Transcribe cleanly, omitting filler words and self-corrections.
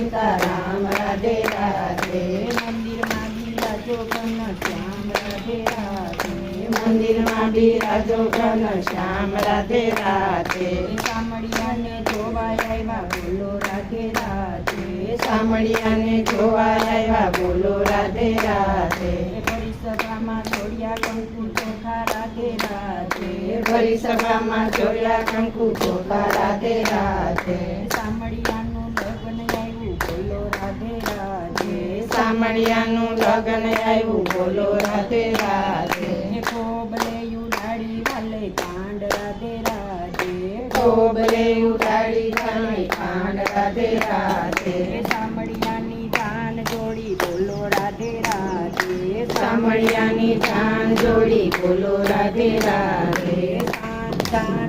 સીતારામ રાધે રાધે મંદિરમાં બિરાજો ઘનશ્યામ રાધે રાધે મંદિરમાં બિરાજો ઘનશ્યામ રાધે રાધે સામળિયાને જોવા આવ્યા બોલો રાધે રાધે સામળિયાને જોવા આવ્યા બોલો રાધે રાધે ભરી સભામાં જોડ્યા કંકુ ચોખા રાધે રાધે ભરી સભામાં જોડ્યા કંકુ ચોખા રાધે રાધે સામળિયાનું લગ્ન આવ્યું બોલો રાધે રાધે સામળિયાનું લગ્ન આવ્યું બોલો રાધે રાધે ખોબલે ઉડાડી વાલે કાંડ રાધે રાધે ખોબલે ઉડાડી ખાણી ખાંડ રાધે રાધે સામળિયાની જાન જોડી બોલો રાધે રાધે સામળિયાની જાન જોડી બોલો રાધે રાધે જાન